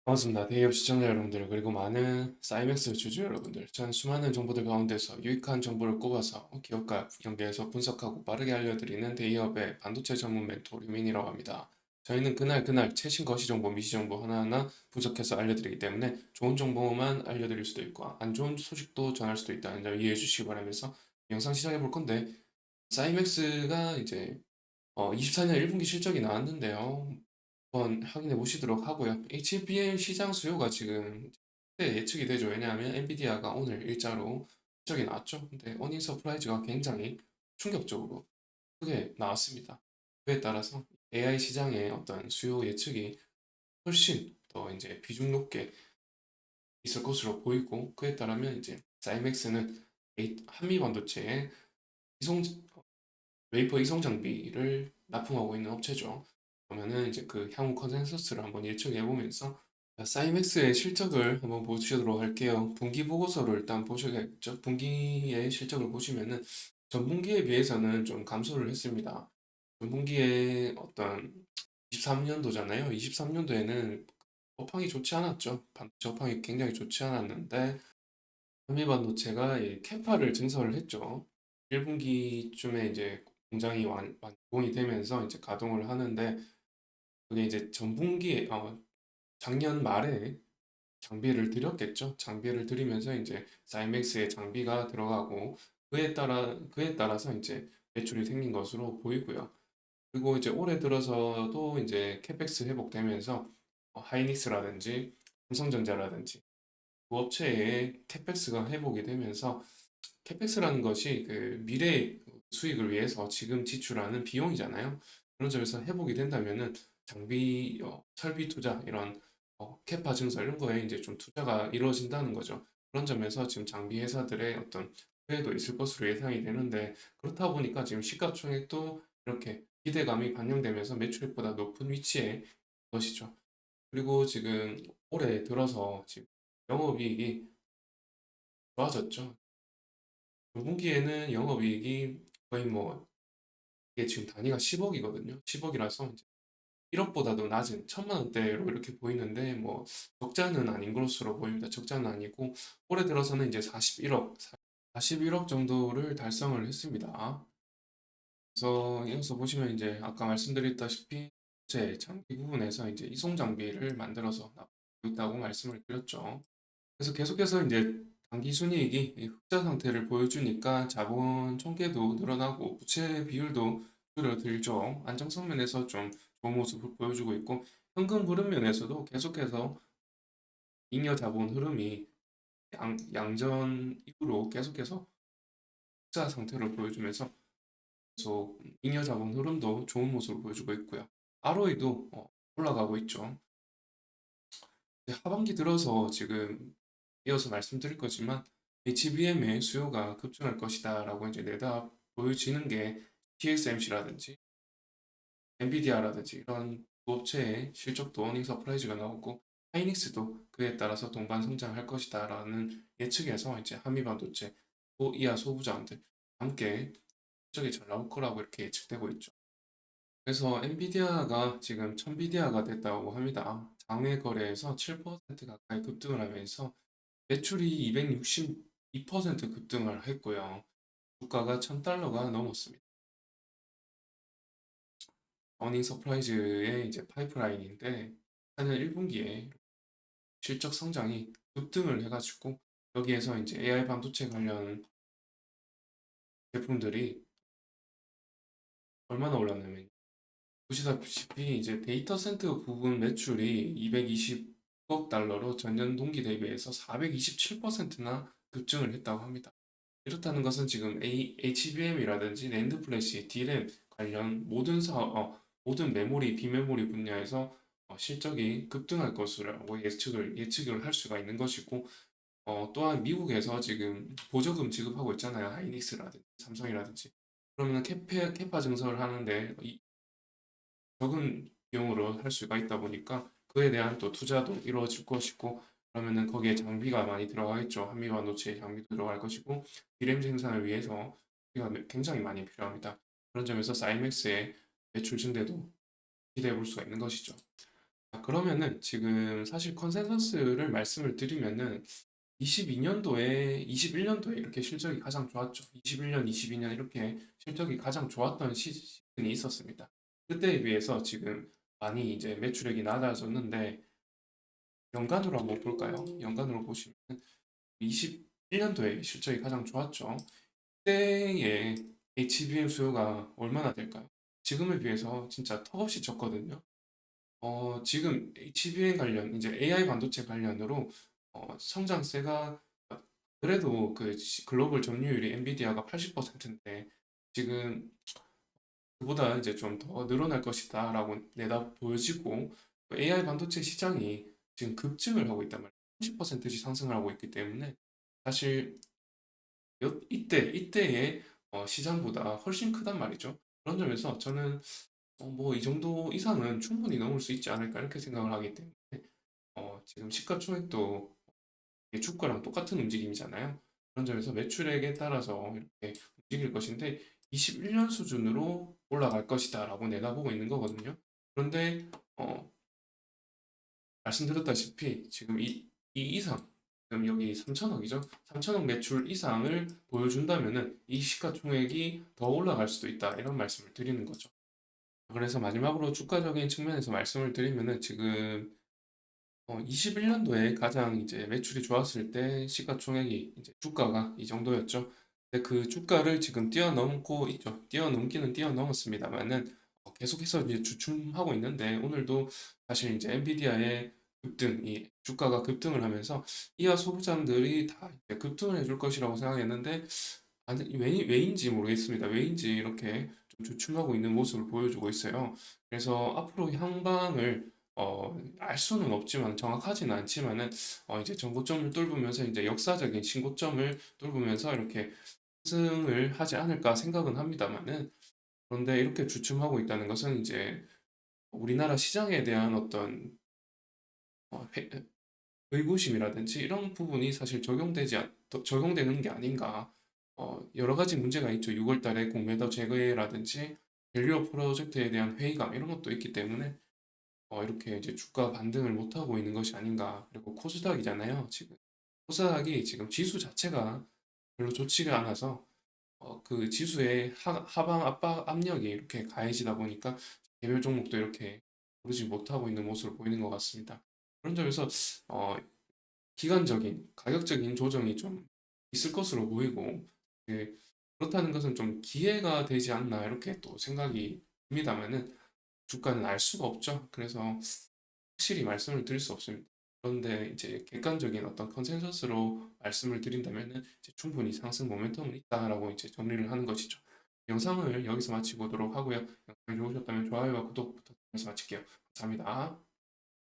반갑습니다. 대기업 시청자 여러분들, 그리고 많은 사이맥스 주주 여러분들. 저는 수많은 정보들 가운데서 유익한 정보를 꼽아서 기업과 경제에서 분석하고 빠르게 알려드리는 대기업의 반도체 전문 멘토 류민이라고 합니다. 저희는 그날 최신 거시 정보, 미시 정보 하나하나 분석해서 알려드리기 때문에 좋은 정보만 알려드릴 수도 있고 안 좋은 소식도 전할 수도 있다는 점 이해해 주시기 바라면서 영상 시작해 볼 건데, 사이맥스가 이제 24년 1분기 실적이 나왔는데요. 한번 확인해 보시도록 하고요. HBM 시장 수요가 지금 예측이 되죠. 왜냐하면 엔비디아가 오늘 일자로 실적이 나왔죠. 근데 어닝 서프라이즈가 굉장히 충격적으로 크게 나왔습니다. 그에 따라서 AI 시장의 어떤 수요 예측이 훨씬 더 이제 비중 높게 있을 것으로 보이고, 그에 따르면 이제 사이맥스는 한미 반도체의 이송 웨이퍼 이송 장비를 납품하고 있는 업체죠. 그러면은 이제 그 향후 컨센서스를 한번 예측해 보면서 사이맥스의 실적을 한번 보시도록 할게요. 분기 보고서를 일단 보셔야겠죠. 분기의 실적을 보시면은 전분기에 비해서는 좀 감소를 했습니다. 전분기에 어떤 23년도잖아요. 23년도에는 업황이 좋지 않았죠. 반도체 업황이 굉장히 좋지 않았는데 한미반도체가 이 캐파를 증설을 했죠. 1분기쯤에 이제 공장이 완공이 되면서 이제 가동을 하는데, 그게 이제 전분기에 작년 말에 장비를 들였겠죠. 장비를 들이면서 이제 사이맥스의 장비가 들어가고, 그에 따라서 이제 매출이 생긴 것으로 보이고요. 그리고 이제 올해 들어서도 이제 캐펙스 회복되면서 하이닉스라든지 삼성전자라든지 그 업체의 캐펙스가 회복이 되면서, 캐펙스라는 것이 그 미래 수익을 위해서 지금 지출하는 비용이잖아요. 그런 점에서 회복이 된다면은 장비, 설비 투자, 이런 캐파 증설 이런 거에 이제 좀 투자가 이루어진다는 거죠. 그런 점에서 지금 장비 회사들의 어떤 수혜도 있을 것으로 예상이 되는데, 그렇다 보니까 지금 시가총액도 이렇게 기대감이 반영되면서 매출액보다 높은 위치에 있는 것이죠. 그리고 지금 올해 들어서 지금 영업이익이 좋아졌죠. 5분기에는 영업이익이 거의 뭐, 이게 지금 단위가 10억이거든요. 10억이라서 이제 1억보다도 낮은 1,000만 원대로 이렇게 보이는데, 뭐 적자는 아닌 것으로 보입니다. 적자는 아니고 올해 들어서는 이제 41억 정도를 달성을 했습니다. 그래서 여기서 보시면 이제 아까 말씀드렸다시피 제 장비 부분에서 이제 이송 장비를 만들어서 납품하고 있다고 말씀을 드렸죠. 그래서 계속해서 이제 당기 순이익이 흑자 상태를 보여주니까 자본 총계도 늘어나고 부채 비율도 줄어들죠. 안정성 면에서 좀 좋은 모습을 보여주고 있고, 현금 흐름 면에서도 계속해서 잉여 자본 흐름이 양전 이후로 계속해서 흑자 상태를 보여주면서 계속 잉여 자본 흐름도 좋은 모습을 보여주고 있고요. ROE도 올라가고 있죠. 하반기 들어서 지금 이어서 말씀드릴 거지만 HBM의 수요가 급증할 것이다라고 이제 내다 보여지는 게 TSMC라든지 엔비디아라든지 이런 업체의 실적도 어닝 서프라이즈가 나오고, 하이닉스도 그에 따라서 동반 성장할 것이다라는 예측에서 이제 한미 반도체 이하 소부장들 함께 실적이 잘 나올 거라고 이렇게 예측되고 있죠. 그래서 엔비디아가 지금 천비디아가 됐다고 합니다. 장외 거래에서 7% 가까이 급등을 하면서 매출이 262% 급등을 했고요. 주가가 1000달러가 넘었습니다. 어닝 서프라이즈의 이제 파이프라인인데, 작년 1분기에 실적 성장이 급등을 해가지고 여기에서 이제 AI 반도체 관련 제품들이 얼마나 올랐냐면, 보시다시피 이제 데이터 센터 부분 매출이 220억 달러로 전년 동기 대비해서 427%나 급증을 했다고 합니다. 이렇다는 것은 지금 HBM이라든지 낸드 플래시, D램 관련 모든 메모리, 비메모리 분야에서 실적이 급등할 것이라고 예측을 할 수가 있는 것이고, 또한 미국에서 지금 보조금 지급하고 있잖아요. 하이닉스라든지 삼성이라든지. 그러면 캐파 증설을 하는데 적은 비용으로 할 수가 있다 보니까 그에 대한 또 투자도 이루어질 것이고, 그러면은 거기에 장비가 많이 들어가겠죠. 한미 반도체 장비도 들어갈 것이고, 디램 생산을 위해서 장비가 굉장히 많이 필요합니다. 그런 점에서 사이맥스의 매출 증대도 기대해 볼 수가 있는 것이죠. 그러면은 지금 사실 컨센서스를 말씀을 드리면은 22년도에, 21년도에 이렇게 실적이 가장 좋았죠. 21년, 22년 이렇게 실적이 가장 좋았던 시즌이 있었습니다. 그때에 비해서 지금 많이 이제 매출액이 낮아졌는데 연간으로 한번 볼까요? 연간으로 보시면 21년도에 실적이 가장 좋았죠. 그때의 HBM 수요가 얼마나 될까요? 지금에 비해서 진짜 턱없이 적거든요. 지금 HBM 관련, 이제 AI 반도체 관련으로 성장세가 그래도 그 글로벌 점유율이 엔비디아가 80%인데 지금 그보다 이제 좀 더 늘어날 것이다라고 내다 보여지고 AI 반도체 시장이 지금 급증을 하고 있단 말이에요. 30%씩 상승을 하고 있기 때문에 사실 이때의 시장보다 훨씬 크단 말이죠. 그런 점에서 저는 뭐 이 정도 이상은 충분히 넘을 수 있지 않을까 이렇게 생각을 하기 때문에 지금 시가총액도 이게 주가랑 똑같은 움직임이잖아요. 그런 점에서 매출액에 따라서 이렇게 움직일 것인데 21년 수준으로 올라갈 것이다라고 내다보고 있는 거거든요. 그런데 어, 말씀드렸다시피 지금 이 이상 지금 여기 3천억이죠. 3천억 매출 이상을 보여준다면은 이 시가총액이 더 올라갈 수도 있다 이런 말씀을 드리는 거죠. 그래서 마지막으로 주가적인 측면에서 말씀을 드리면은 지금 21년도에 가장 이제 매출이 좋았을 때 시가총액이 이제 주가가 이 정도였죠. 근데 그 주가를 지금 뛰어넘고 있죠. 뛰어넘기는 뛰어넘었습니다만은 계속해서 이제 주춤하고 있는데 오늘도 사실 이제 엔비디아의 급등, 이 주가가 급등을 하면서 이하 소비자들이 다 이제 급등을 해줄 것이라고 생각했는데 아니, 왜인지 모르겠습니다. 왜인지 이렇게 좀 주춤하고 있는 모습을 보여주고 있어요. 그래서 앞으로 향방을 알 수는 없지만 정확하지는 않지만은 이제 전고점을 뚫으면서 이제 역사적인 신고점을 뚫으면서 이렇게 상승을 하지 않을까 생각은 합니다만은 그런데 이렇게 주춤하고 있다는 것은 이제 우리나라 시장에 대한 어떤 어, 회- 의구심이라든지 이런 부분이 사실 적용되는 게 아닌가. 여러 가지 문제가 있죠. 6월 달에 공매도 재개라든지 밸류업 프로젝트에 대한 회의감 이런 것도 있기 때문에 이렇게 이제 주가 반등을 못하고 있는 것이 아닌가. 그리고 코스닥이잖아요. 지금 코스닥이 지금 지수 자체가 별로 좋지가 않아서 그 지수의 하방 압박 압력이 이렇게 가해지다 보니까 개별 종목도 이렇게 오르지 못하고 있는 모습을 보이는 것 같습니다. 그런 점에서 어, 기간적인 가격적인 조정이 좀 있을 것으로 보이고 그 그렇다는 것은 좀 기회가 되지 않나 이렇게 또 생각이 듭니다만은 주가는 알 수가 없죠. 그래서 확실히 말씀을 드릴 수 없습니다. 그런데 이제 객관적인 어떤 컨센서스로 말씀을 드린다면은 이제 충분히 상승 모멘텀은 있다라고 이제 정리를 하는 것이죠. 영상을 여기서 마치도록 하고요. 영상이 좋으셨다면 좋아요와 구독 부탁드리면서 마칠게요. 감사합니다.